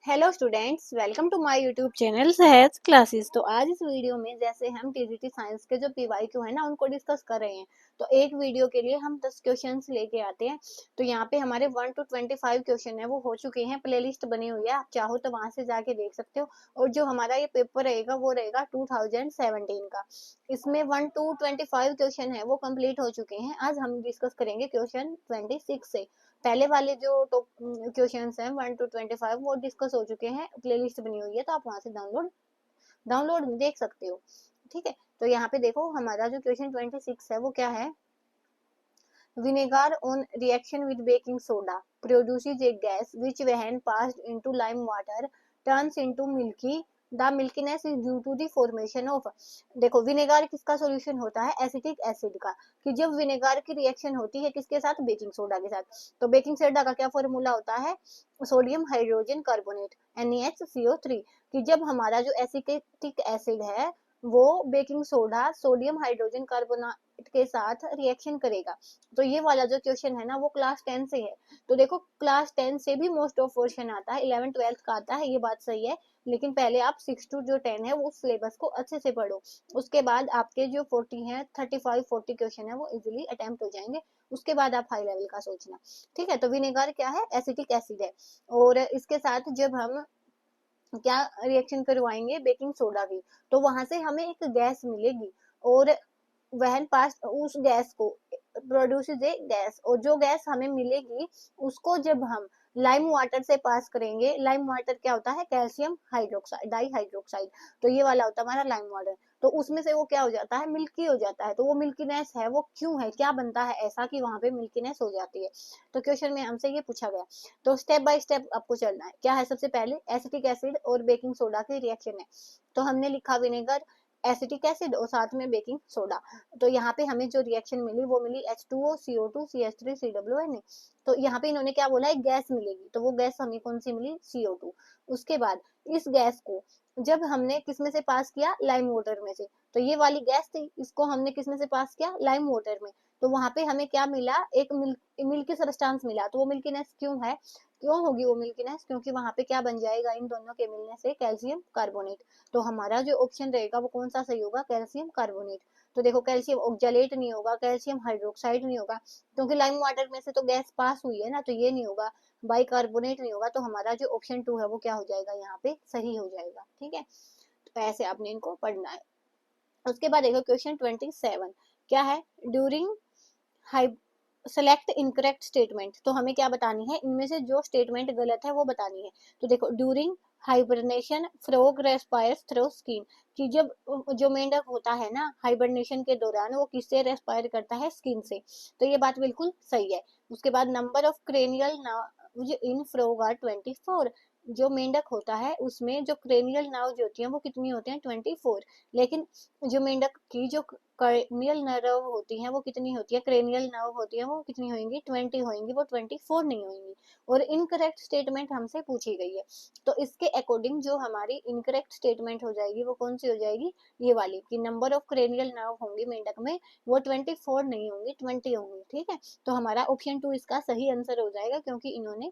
Hello students, welcome to my YouTube channel Sahaj classes. तो आज इस वीडियो में जैसे हम टीजीटी साइंस के जो पीवाईक्यू है ना उनको डिस्कस कर रहे हैं। तो एक वीडियो के लिए हम 10 क्वेश्चंस लेके आते हैं। तो यहाँ पे हमारे 1 to 25 क्वेश्चन है वो हो चुके हैं, प्लेलिस्ट बनी हुई है, आप चाहो तो वहां से जाके देख सकते हो। और जो हमारा ये पेपर रहेगा वो रहेगा 2017 का। इसमें 1 to 25 क्वेश्चन है वो कम्प्लीट हो चुके हैं। आज हम डिस्कस करेंगे क्वेश्चन 26 से। पहले वाले जो टॉप क्वेश्चंस हैं 1 to 25 वो डिस्कस हो चुके हैं, प्लेलिस्ट बनी हुई है, तो आप वहां से डाउनलोड देख सकते हो। ठीक है, तो यहाँ पे देखो हमारा जो क्वेश्चन 26 है वो क्या है। Vinegar on reaction with baking soda produces a gas which when passed into lime water turns into milky. The milkiness is due to the formation of. देखो विनेगर किसका सॉल्यूशन होता है, एसिटिक एसिड का। कि जब विनेगर की reaction होती है किसके साथ, बेकिंग सोडा के साथ। तो बेकिंग सोडा का क्या फॉर्मूला होता है, सोडियम हाइड्रोजन कार्बोनेट NaHCO3। कि जब हमारा जो एसिटिक एसिड है वो baking soda sodium hydrogen carbonate के साथ रिएक्शन करेगा। तो ये वाला जो क्वेश्चन है ना वो क्लास 10 से है। तो देखो क्लास 10 से भी मोस्ट ऑफ क्वेश्चन आता है, 11 12 का आता है, ये बात सही है। लेकिन पहले आप 6 to जो 10 है वो उस सिलेबस को अच्छे से पढ़ो। उसके बाद आपके जो 40 है 35-40 क्वेश्चन है वो इजिली अटेम्प्ट हो जाएंगे। उसके बाद आप हाई लेवल का सोचना। ठीक है, तो विनेगर क्या है, एसिटिक एसिड है। और इसके साथ जब हम क्या रिएक्शन करवाएंगे बेकिंग सोडा की, तो वहां से हमें एक गैस मिलेगी। और वहन पास उस गैस को प्रोड्यूसेस ए गैस, और जो गैस हमें मिलेगी उसको जब हम लाइम वाटर से पास करेंगे। लाइम वाटर क्या होता है, कैल्शियम हाइड्रोक्साइड डाई हाइड्रोक्साइड। तो ये वाला होता है हमारा लाइम वाटर। तो उसमें से वो क्या हो जाता है, मिल्की हो जाता है। तो वो मिल्कीनेस है वो क्यों है, क्या बनता है ऐसा कि वहां पे मिल्कीनेस हो जाती है। तो क्वेश्चन में हमसे ये पूछा गया। तो स्टेप बाय स्टेप आपको चलना है। क्या है, सबसे पहले एसिटिक एसिड और बेकिंग सोडा की रिएक्शन है। तो हमने लिखा विनेगर, एसिटिक एसिड और साथ में बेकिंग सोडा। तो यहाँ पे हमें जो रिएक्शन मिली वो मिली H2O CO2 CH3 COOH। तो यहाँ पे इन्होंने क्या बोला है, गैस मिलेगी। तो वो गैस हमें कौन सी मिली, CO2। उसके बाद इस गैस को जब हमने किसमें से पास किया, लाइम वाटर में से। तो ये वाली गैस थी, इसको हमने किसमें से पास किया, लाइम वाटर में। तो वहां पे हमें क्या मिला, एक मिल्की सब्सटेंस मिला। तो वो मिल्कीनेस क्यों है, क्यों होगी वो मिल्कीनेस, क्योंकि वहां पे क्या बन जाएगा इन दोनों के मिलने से, कैल्शियम कार्बोनेट। तो हमारा जो ऑप्शन रहेगा वो कौन सा सही होगा, कैल्शियम कार्बोनेट। तो देखो कैल्शियम ऑक्जेलेट नहीं होगा, कैल्शियम हाइड्रोक्साइड नहीं होगा, क्योंकि लाइम वाटर में से तो गैस पास हुई है ना, तो ये नहीं होगा। बाइकार्बोनेट नहीं होगा। तो हमारा जो ऑप्शन 2 है वो क्या हो जाएगा, यहाँ पे सही हो जाएगा। ठीक है, तो ऐसे आपने इनको पढ़ना है। उसके बाद देखो क्वेश्चन 27 क्या है, during high select incorrect statement. तो हमें क्या बतानी है, इनमें से जो स्टेटमेंट गलत है वो बतानी है। तो देखो during hibernation frog respires through skin. कि जब जो मेंढक होता है ना हाइबरनेशन के दौरान वो किससे रेस्पायर करता है, स्किन से। तो ये बात बिल्कुल सही है। उसके बाद number of cranial nerve in frog are 24। जो मेंढक होता है उसमें जो क्रेनियल नर्व जो होती है वो कितनी होते हैं, 24। लेकिन जो मेंढक की जो क्रेनियल नर्व होती है वो कितनी होती है, क्रेनियल नर्व होती है वो कितनी होंगी, 20 होंगी, वो 24 नहीं होंगी। और इनकरेक्ट स्टेटमेंट हमसे पूछी गई है। तो इसके अकॉर्डिंग जो हमारी इनकरेक्ट स्टेटमेंट हो जाएगी वो कौन सी हो जाएगी, ये वाली। कि नंबर ऑफ क्रेनियल नर्व होंगी मेंढक में वो 24 नहीं होंगी, 20 होंगी। ठीक है, तो हमारा ऑप्शन 2 इसका सही आंसर हो जाएगा, क्योंकि इन्होंने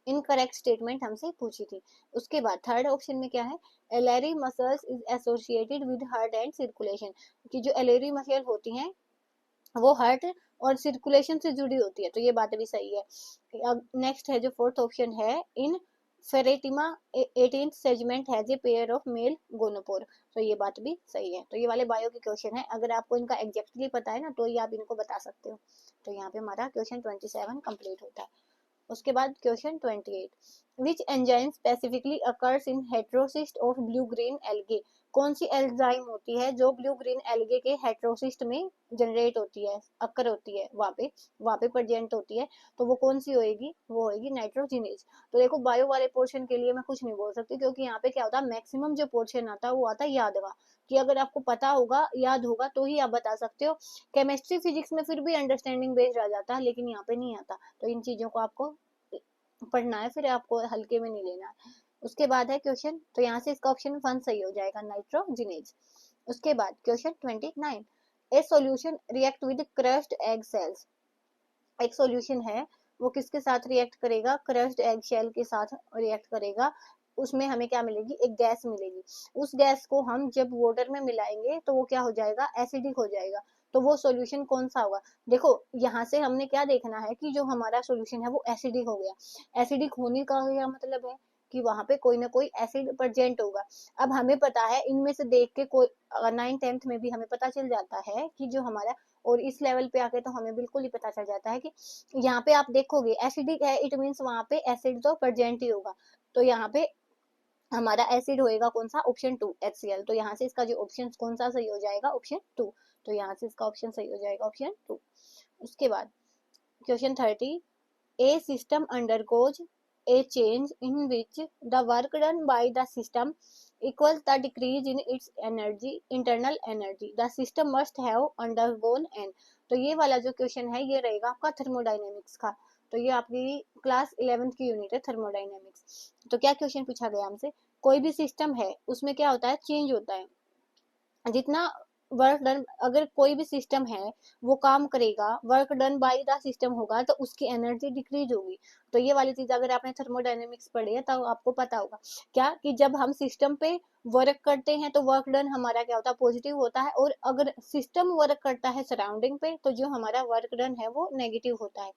इनकरेक्ट स्टेटमेंट हमसे पूछी थी। उसके बाद थर्ड ऑप्शन में क्या है, alary muscles is associated with heart and circulation. कि जो एलरी मसल होती हैं वो हार्ट और सर्कुलेशन से जुड़ी होती है। तो ये बात भी सही है। अब नेक्स्ट है जो फोर्थ ऑप्शन है, in pheretima 18th segment has a pair of male gonopore. तो ये बात भी सही है। तो ये वाले बायो के क्वेश्चन है, अगर आपको इनका एग्जैक्टली पता है ना तो ये आप इनको बता सकते हो। तो यहाँ पे हमारा क्वेश्चन 27 कंप्लीट होता है। उसके बाद question 28 which enzyme specifically occurs in heterocyst of blue green algae. कौन सी एंजाइम होती है जो ब्लू ग्रीन एल्गे के हेट्रोसिस्ट में जनरेट होती है, अकर होती है, वहां पे प्रेजेंट होती है। तो वो कौन सी होएगी, वो होएगी नाइट्रोजिनेज। तो देखो बायो वाले पोर्शन के लिए मैं कुछ नहीं बोल सकती, क्योंकि यहाँ पे क्या होता है, मैक्सिमम जो पोर्शन आता है वो आता है याद का। कि अगर आपको पता होगा, याद होगा तो ही आप बता सकते हो। केमिस्ट्री फिजिक्स में फिर भी अंडरस्टैंडिंग बेस्ड आ जाता है, लेकिन यहाँ पे नहीं आता। तो इन चीजों को आपको पढ़ना है, फिर आपको हल्के में नहीं लेना है। उसके बाद है क्वेश्चन, तो यहाँ से इसका ऑप्शन 1 सही हो जाएगा, नाइट्रोजिनेज। उसके बाद question 29 A solution react with crushed egg cells. एक सॉल्यूशन है वो किसके साथ रिएक्ट करेगा, क्रश्ड एग शेल के साथ रिएक्ट करेगा। उसमें हमें क्या मिलेगी, एक गैस मिलेगी। उस गैस को हम जब वाटर में मिलाएंगे तो वो क्या हो जाएगा, एसिडिक हो जाएगा। तो वो सॉल्यूशन कौन सा होगा, देखो यहाँ से हमने क्या देखना है कि जो हमारा सॉल्यूशन है वो एसिडिक हो गया। एसिडिक होने का क्या मतलब है कि वहां पे कोई ना कोई एसिड प्रेजेंट होगा। अब हमें पता है इनमें से देख के कोई 9th-10th में भी हमें पता चल जाता है कि जो हमारा, और इस लेवल पे आके तो हमें बिल्कुल ही पता चल जाता है कि यहाँ पे आप देखोगे एसिडिक है, इट मीन्स वहां पे एसिड तो प्रेजेंट ही होगा। तो यहाँ पे हमारा एसिड होएगा कौन सा, ऑप्शन 2 HCl। तो यहाँ से इसका जो ऑप्शन कौन सा सही हो जाएगा, ऑप्शन 2। तो यहाँ से इसका ऑप्शन सही हो जाएगा ऑप्शन 2। उसके बाद question 30, a system undergoes a change in which the work done by the system equals the decrease in its energy, internal energy, the system must have undergone n। तो ये वाला जो क्वेश्चन है ये रहेगा आपका थर्मोडाइनेमिक्स का। तो ये आपकी क्लास 11th की यूनिट है थर्मोडाइनेमिक्स। तो क्या क्वेश्चन पूछा गया हमसे, कोई भी सिस्टम है उसमें क्या होता है, चेंज होता है। जितना वर्क डन, अगर कोई भी सिस्टम है वो काम करेगा, work done by the system होगा तो उसकी एनर्जी डिक्रीज होगी। तो ये वाली चीज अगर आपने थर्मोडायनेमिक्स पढ़ी है तो आपको पता होगा क्या कि जब हम सिस्टम पे वर्क करते हैं तो वर्क डन हमारा क्या होता है, पॉजिटिव होता है। और अगर सिस्टम वर्क करता है सराउंडिंग पे तो जो हमारा वर्क डन है वो नेगेटिव होता है।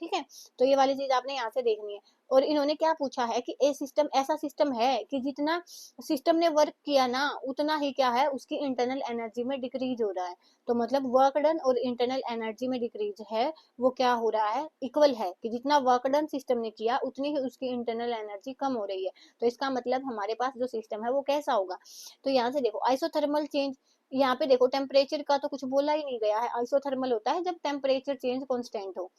ठीक है, तो ये वाली चीज आपने यहाँ से देखनी है। और इन्होंने क्या पूछा है कि ए सिस्टम ऐसा सिस्टम है कि जितना सिस्टम ने वर्क किया ना उतना ही क्या है उसकी इंटरनल एनर्जी में डिक्रीज हो रहा है। तो मतलब वर्क डन और इंटरनल एनर्जी में डिक्रीज है वो क्या हो रहा है, इक्वल है, कि जितना वर्क डन सिस्टम ने किया उतनी ही उसकी इंटरनल एनर्जी कम हो रही है। तो इसका मतलब हमारे पास जो सिस्टम है वो कैसा होगा। तो यहाँ से देखो आइसोथर्मल चेंज, यहाँ पे देखो टेम्परेचर का तो कुछ बोला ही नहीं गया है, आइसोथर्मल होता है जब टेम्परेचर चेंज कांस्टेंट हो।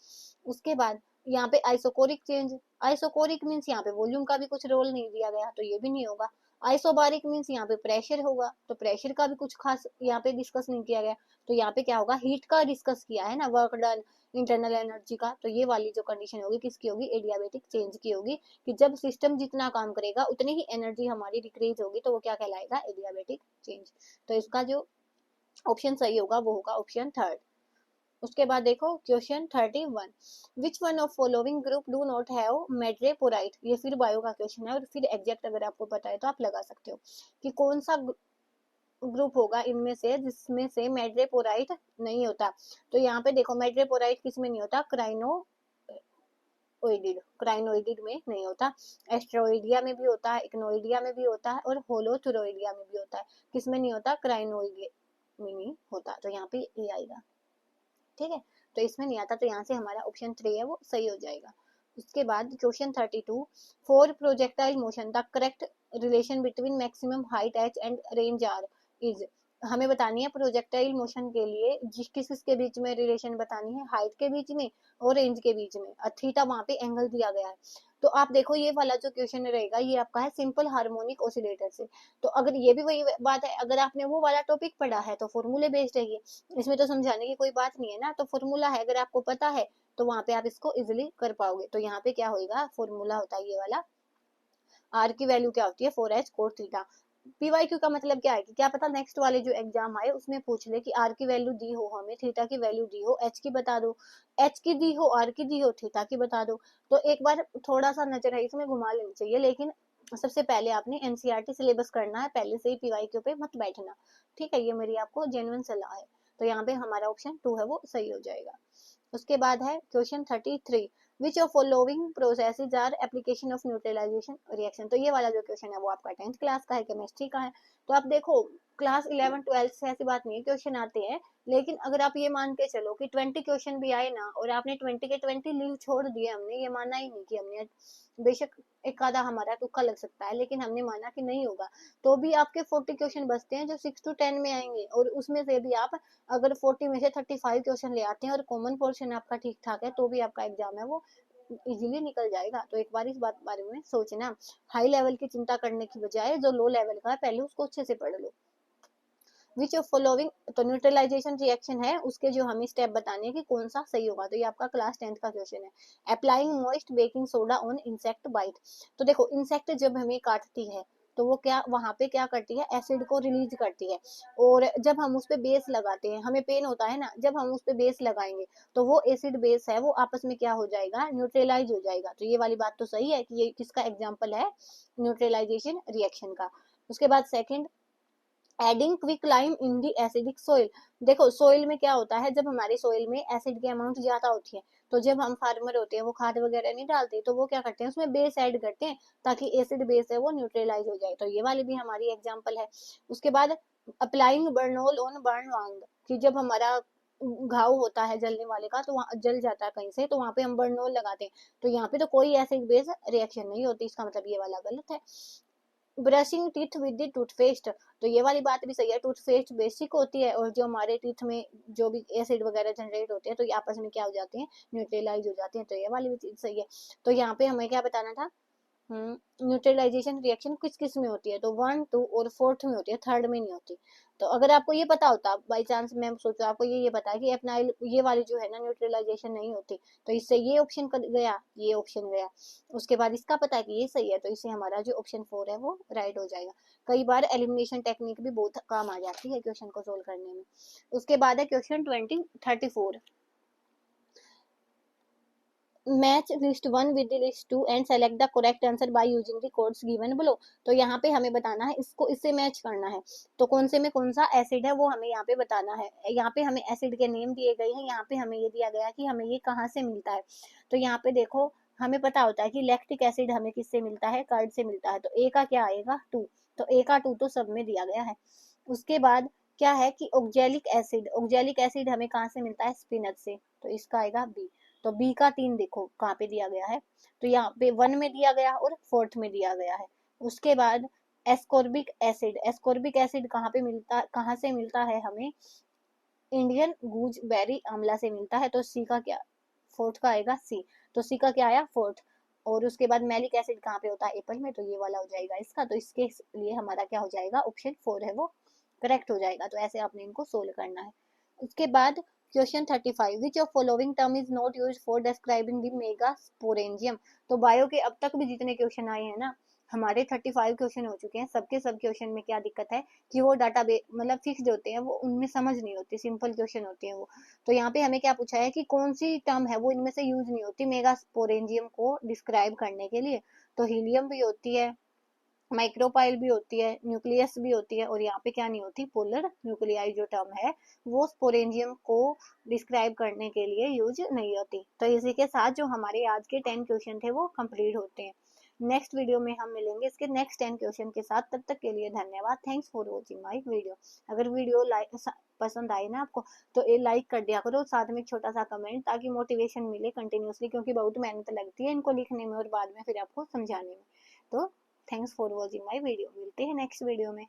उसके बाद यहाँ पे आइसोकोरिक चेंज, आइसोकोरिक मीन्स यहाँ पे वॉल्यूम का भी कुछ रोल नहीं दिया गया तो ये भी नहीं होगा। आइसोबारिक मीन्स यहाँ पे प्रेशर होगा तो प्रेशर का भी कुछ खास यहाँ पे डिस्कस नहीं किया गया। तो यहाँ पे क्या होगा, हीट का डिस्कस किया है ना, वर्क डन, इंटरनल एनर्जी का। तो ये वाली जो कंडीशन होगी किसकी होगी, एडियाबेटिक चेंज की होगी, कि जब सिस्टम जितना काम करेगा उतनी ही एनर्जी हमारी डिक्रीज होगी तो वो क्या कहलाएगा, एडियाबेटिक चेंज। तो इसका जो ऑप्शन सही होगा वो होगा ऑप्शन 3। उसके बाद देखो question 31, which one of following group do not have madreporite. ये फिर बायो का क्वेश्चन है और फिर एग्जैक्ट अगर आपको पता है तो आप लगा सकते हो कि कौन सा ग्रुप होगा इनमें से जिसमें से मेड्रेपोराइट नहीं होता। तो यहाँ पे देखो मेड्रेपोराइट किस में नहीं होता, क्राइनोइडिड में नहीं होता, एस्ट्रोइडिया में भी होता है, इक्नोइडिया में भी होता है और होलोथुरोइडिया में भी होता है। किस में नहीं होता, क्राइनोइडिया में नहीं होता। तो यहाँ पे ये आएगा। ठीक है, तो इसमें नहीं आता तो यहाँ से हमारा ऑप्शन 3 है वो सही हो जाएगा। उसके बाद question 32, for projectile motion the correct relation between maximum height H and range R is. हमें बतानी है प्रोजेक्टाइल मोशन के लिए जिस किस के बीच में रिलेशन बतानी है, हाइट के बीच में और रेंज के बीच में। थीटा वहां पे एंगल दिया गया है। तो आप देखो ये वाला जो क्वेश्चन रहेगा ये आपका है सिंपल हार्मोनिक ऑसिलेटर से। तो अगर ये भी वही बात है, अगर आपने वो वाला टॉपिक पढ़ा है तो फॉर्मूले बेस्ड है ये, इसमें तो समझाने की कोई बात नहीं है ना। तो फॉर्मूला है, अगर आपको पता है तो वहां पे आप इसको इजिली कर पाओगे। तो यहाँ पे क्या होगा, फॉर्मूला होता है ये वाला, आर की वैल्यू क्या होती है 4h cos थीटा। पीवाईक्यू का मतलब क्या है कि क्या पता नेक्स्ट वाले जो एग्जाम आए उसमें पूछ ले कि आर की वैल्यू दी हो, हमें थीटा की वैल्यू दी हो, एच की बता दो, एच की दी हो, आर की दी हो, थीटा की बता दो। तो एक बार थोड़ा सा नजर है इसमें घुमा लेनी चाहिए, लेकिन सबसे पहले आपने एनसीईआरटी सिलेबस करना है, पहले से ही पीवाईक्यू पे मत बैठना। ठीक है, ये मेरी आपको जेन्युइन सलाह है। तो यहाँ पे हमारा ऑप्शन 2 है वो सही हो जाएगा। उसके बाद है question 33, which of following processes are application of neutralization reaction. तो ये वाला जो क्वेश्चन है वो आपका 10th क्लास का है, केमिस्ट्री का है। तो आप देखो क्लास 11-12 से ऐसी बात नहीं है क्वेश्चन आते हैं, लेकिन अगर आप ये मान के चलो कि 20 क्वेश्चन भी आए ना और आपने 20 के 20 लीव छोड़ दिए, हमने ये माना ही नहीं कि हमने, बेशक एक आधा हमारा तुक्का लग सकता है लेकिन हमने माना कि नहीं होगा, तो भी आपके 40 क्वेश्चन बचते हैं जो 6 to 10 में आएंगे। और उसमें से भी आप अगर 40 में से 35 क्वेश्चन ले आते हैं और कॉमन पोर्शन आपका ठीक ठाक है तो भी आपका एग्जाम है वो इजीली निकल जाएगा। तो एक बार इस बात बारे में सोचना, हाई लेवल की चिंता करने की बजाय जो लो लेवल का है पहले उसको अच्छे से पढ़ लो। विच ऑफ फॉलोइंग, तो न्यूट्रलाइजेशन रिएक्शन है उसके जो हमें स्टेप बताने हैं कि कौन सा सही होगा। तो ये आपका क्लास 10th का क्वेश्चन है। Applying moist baking soda on insect bite. तो देखो इंसेक्ट जब हमें काटती है तो वो क्या वहां पे क्या करती है, एसिड को रिलीज करती है। और जब हम उस पे बेस लगाते हैं, हमें पेन होता है ना, जब हम उस पे बेस लगाएंगे तो वो एसिड बेस है वो आपस में क्या हो जाएगा, न्यूट्रलाइज हो जाएगा। तो ये वाली बात तो सही है कि ये किसका एग्जाम्पल है, न्यूट्रलाइजेशन रिएक्शन का। उसके बाद सेकंड, एडिंग क्विक लाइम इन दी एसिडिक सोइल। देखो सोइल में क्या होता है, जब हमारी सोइल में एसिड की अमाउंट ज्यादा होती है, तो जब हम फार्मर होते हैं वो खाद वगैरह नहीं डालते, तो वो क्या करते हैं उसमें बेस ऐड करते हैं ताकि एसिड बेस है वो न्यूट्रलाइज हो जाए। तो ये वाली भी हमारी एग्जांपल है। उसके बाद अप्लाइंग बर्नोल ऑन बर्न वांग, कि जब हमारा घाव होता है जलने वाले का, तो वहां जल जाता है कहीं से, तो वहां पे हम बर्नोल लगाते हैं। तो यहाँ पे तो कोई एसिड बेस रिएक्शन नहीं होती, इसका मतलब ये वाला गलत है। Brushing teeth with the toothpaste, तो ये वाली बात भी सही है, टूथपेस्ट बेसिक होती है और जो हमारे टीथ में जो भी एसिड वगैरह जनरेट होते हैं तो ये आपस में क्या हो जाते हैं, न्यूट्रलाइज हो जाते हैं। तो ये वाली भी चीज सही है। तो यहाँ पे हमें क्या बताना था, न्यूट्रलाइजेशन रिएक्शन किस किस में होती है, तो 1, 2 और 4th में होती है, 3rd में नहीं होती। तो अगर आपको ये पता होता, बाई चांस मैं सोचो आपको ये पता है कि अपना ये वाली जो है ना न्यूट्रलाइजेशन नहीं होती, तो इससे ये ऑप्शन गया, ये ऑप्शन गया। उसके बाद इसका पता है कि ये सही है, तो इससे हमारा जो ऑप्शन 4 है वो राइट हो जाएगा। कई बार एलिमिनेशन टेक्निक भी बहुत काम आ जाती है क्वेश्चन को सोल्व करने में। उसके बाद है question 2034, match list 1 with list 2 and select the correct answer by using the codes given below. तो यहाँ पे हमें बताना है, इसको इससे मैच करना है, तो कौन से में कौन सा एसिड है वो हमें यहाँ पे बताना है। यहाँ पे हमें एसिड के नेम दिए गए हैं, यहाँ पे हमें ये दिया गया कि हमें ये कहाँ से मिलता है। तो यहाँ पे देखो हमें पता होता है कि लैक्टिक एसिड हमें किससे मिलता है, कर्ड से मिलता है, तो ए का क्या आएगा 2, तो ए का 2 तो सब में दिया गया है। उसके बाद क्या है कि ऑक्जेलिक एसिड, ऑक्जेलिक एसिड हमें कहाँ से मिलता है, स्पिनच से, तो इसका आएगा बी। तो बी का 3 देखो कहाँ पे दिया गया है, तो यहाँ पे 1 में दिया गया और 4th में दिया गया है। उसके बाद एस्कॉर्बिक एसिड, एस्कॉर्बिक एसिड कहाँ पे मिलता, कहाँ से मिलता है हमें, इंडियन गूजबेरी आंवला से मिलता है, तो सी का क्या, 4th का आएगा सी, तो सी का क्या आया 4th। और उसके बाद मैलिक एसिड कहाँ पे होता है, एप्पल में, तो ये वाला हो जाएगा इसका, तो इसके लिए हमारा क्या हो जाएगा, ऑप्शन 4 है वो करेक्ट हो जाएगा। तो ऐसे आपने इनको सोल्व करना है। उसके बाद question 35, which of following term is not used for describing the megasporangium. तो बायो के अब तक भी जितने क्वेश्चन आए हैं ना, हमारे 35 क्वेश्चन हो चुके हैं, सबके सब क्वेश्चन में क्या दिक्कत है कि वो डाटा मतलब फिक्स्ड होते हैं, वो उनमें समझ नहीं होती, सिंपल क्वेश्चन होते हैं वो। तो यहाँ पे हमें क्या पूछा है कि कौन सी टर्म है वो इनमें से यूज नहीं होती मेगास्पोरेंजियम को डिस्क्राइब करने के लिए। तो हीलियम भी होती है, माइक्रोपाइल भी होती है, न्यूक्लियस भी होती है, और यहाँ पे क्या नहीं होती, पोलर न्यूक्लियाई जो टर्म है वो स्पोरेंजियम को डिस्क्राइब करने के लिए यूज नहीं होती। तो इसी के साथ जो हमारे आज के 10 क्वेश्चन थे वो कंप्लीट होते हैं। नेक्स्ट वीडियो में हम मिलेंगे इसके नेक्स्ट 10 क्वेश्चन के साथ, तब तक के लिए धन्यवाद, thanks for watching my video. अगर वीडियो पसंद आई ना आपको, तो ये लाइक कर दिया करो, साथ में एक छोटा सा कमेंट, ताकि मोटिवेशन मिले कंटिन्यूसली, क्योंकि बहुत मेहनत लगती है इनको लिखने में और बाद में फिर आपको समझाने में। तो thanks for watching my video, मिलते हैं नेक्स्ट वीडियो में।